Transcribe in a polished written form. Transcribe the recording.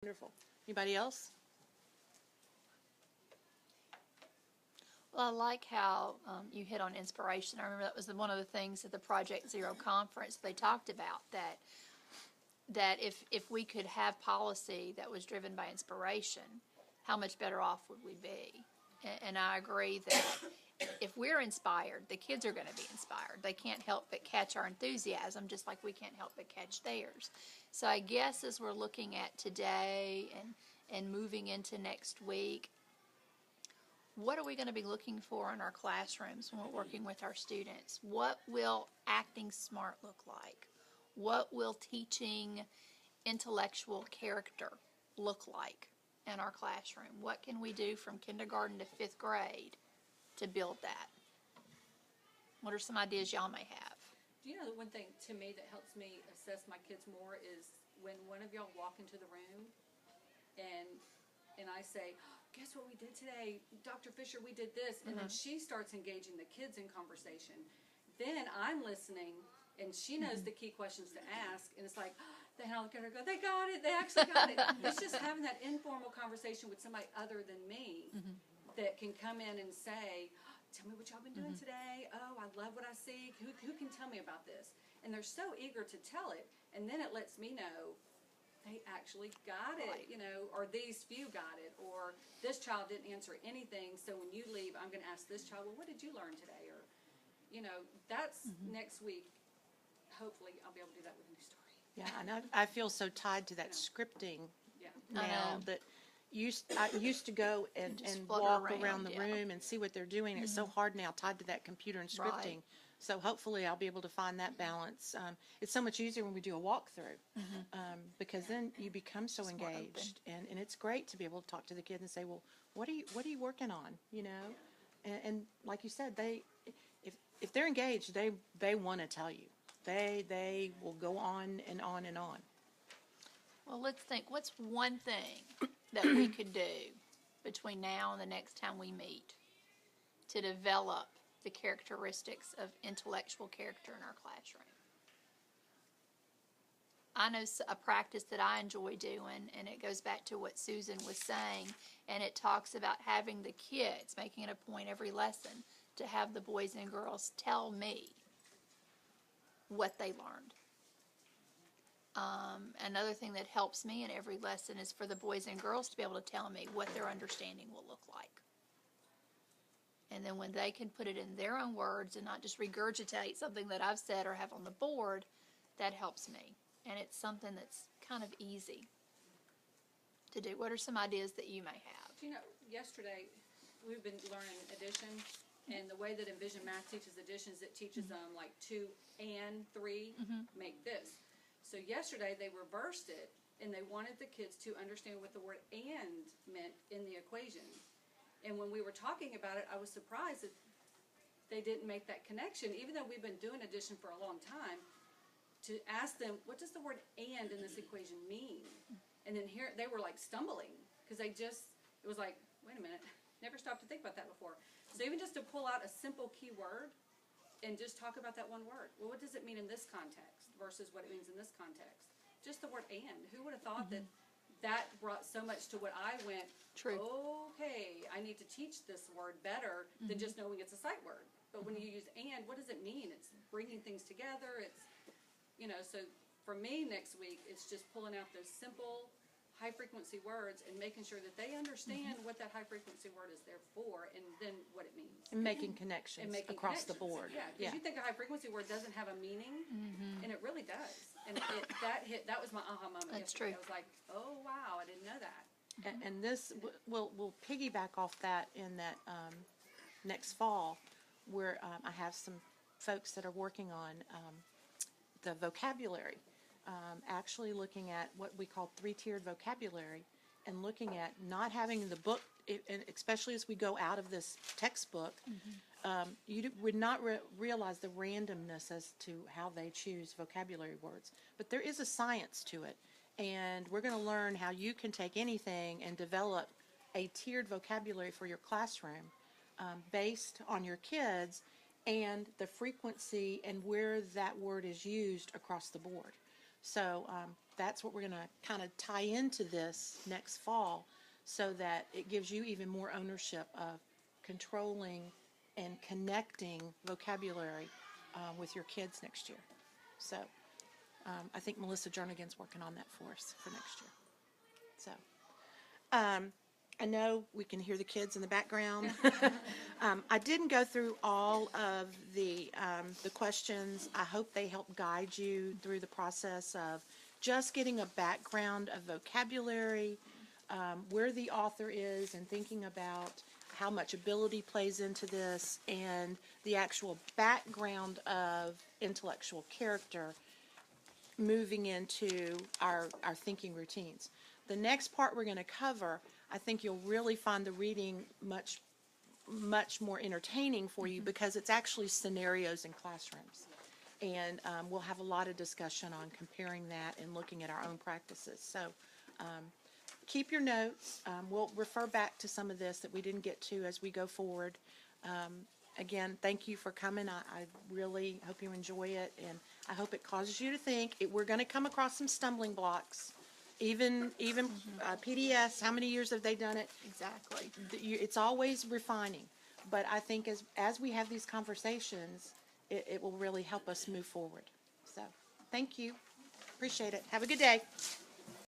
Wonderful. Anybody else? Well, I like how you hit on inspiration. I remember that was one of the things at the Project Zero conference they talked about, that if we could have policy that was driven by inspiration, how much better off would we be? And I agree that if we're inspired, the kids are going to be inspired. They can't help but catch our enthusiasm, just like we can't help but catch theirs. So I guess as we're looking at today and moving into next week, what are we going to be looking for in our classrooms when we're working with our students? What will acting smart look like? What will teaching intellectual character look like in our classroom? What can we do from kindergarten to 5th grade to build that? What are some ideas y'all may have? Do you know the one thing to me that helps me assess my kids more is when one of y'all walk into the room and I say, guess what we did today? Dr. Fisher, we did this. And then she starts engaging the kids in conversation. Then I'm listening, and she knows the key questions to ask. And it's like, then I'll look at her and go, they got it. They actually got it. It's just having that informal conversation with somebody other than me that can come in and say, tell me what y'all been doing today. Oh, I love what I see. Who can tell me about this? And they're so eager to tell it. And then it lets me know they actually got it, you know, or these few got it, or this child didn't answer anything, so when you leave, I'm going to ask this child, well, what did you learn today? Or, you know, that's next week. Hopefully, I'll be able to do that with a new story. Yeah, and I feel so tied to that scripting I now know. that I used to go and flutter walk around, around the yeah. room and see what they're doing. It's so hard now, tied to that computer and scripting. Right. So hopefully I'll be able to find that balance. It's so much easier when we do a walkthrough because then you become so It's more engaged, and it's great to be able to talk to the kids and say, well, what are you working on? You know, and like you said, if they're engaged, they want to tell you. They will go on and on and on. Well, let's think. What's one thing that we could do between now and the next time we meet to develop the characteristics of intellectual character in our classroom? I know a practice that I enjoy doing, and it goes back to what Susan was saying, and it talks about having the kids, making it a point every lesson to have the boys and girls tell me what they learned. Another thing that helps me in every lesson is for the boys and girls to be able to tell me what their understanding will look like. And then when they can put it in their own words and not just regurgitate something that I've said or have on the board, that helps me. And it's something that's kind of easy to do. What are some ideas that you may have? You know, yesterday we've been learning addition, and the way that Envision Math teaches additions, it teaches them like 2 and 3 make this. So yesterday they reversed it, and they wanted the kids to understand what the word and meant in the equation. And when we were talking about it, I was surprised that they didn't make that connection, even though we've been doing addition for a long time, to ask them, what does the word and in this equation mean? And then here they were like stumbling, because it was like, wait a minute, never stopped to think about that before. So even just to pull out a simple key word and just talk about that one word. Well, what does it mean in this context versus what it means in this context? Just the word and. Who would have thought that brought so much to what I went, True. Okay, I need to teach this word better than just knowing it's a sight word. But when you use and, what does it mean? It's bringing things together. It's, you know, so for me next week, it's just pulling out those simple, high-frequency words and making sure that they understand what that high-frequency word is there for and then what it means. And making connections across the board. Yeah, because you think a high-frequency word doesn't have a meaning, and it really does. And that was my aha moment yesterday. True. I was like, oh, wow, I didn't know that. And this we'll piggyback off that in that next fall, where I have some folks that are working on the vocabulary, actually looking at what we call 3-tiered vocabulary, and looking at not having the book, and especially as we go out of this textbook, you would not realize the randomness as to how they choose vocabulary words. But there is a science to it, and we're going to learn how you can take anything and develop a tiered vocabulary for your classroom based on your kids and the frequency and where that word is used across the board. So that's what we're going to kind of tie into this next fall, so that it gives you even more ownership of controlling and connecting vocabulary with your kids next year. So I think Melissa Jernigan's working on that for us for next year. So I know we can hear the kids in the background. I didn't go through all of the questions. I hope they help guide you through the process of just getting a background of vocabulary, where the author is, and thinking about how much ability plays into this, and the actual background of intellectual character moving into our thinking routines. The next part we're going to cover, I think you'll really find the reading much more entertaining for you, because it's actually scenarios in classrooms. And we'll have a lot of discussion on comparing that and looking at our own practices. So keep your notes. We'll refer back to some of this that we didn't get to as we go forward. Again, thank you for coming. I really hope you enjoy it, and I hope it causes you to think. We're going to come across some stumbling blocks. Even PDS, how many years have they done it? Exactly. It's always refining. But I think as we have these conversations, it will really help us move forward. So thank you. Appreciate it. Have a good day.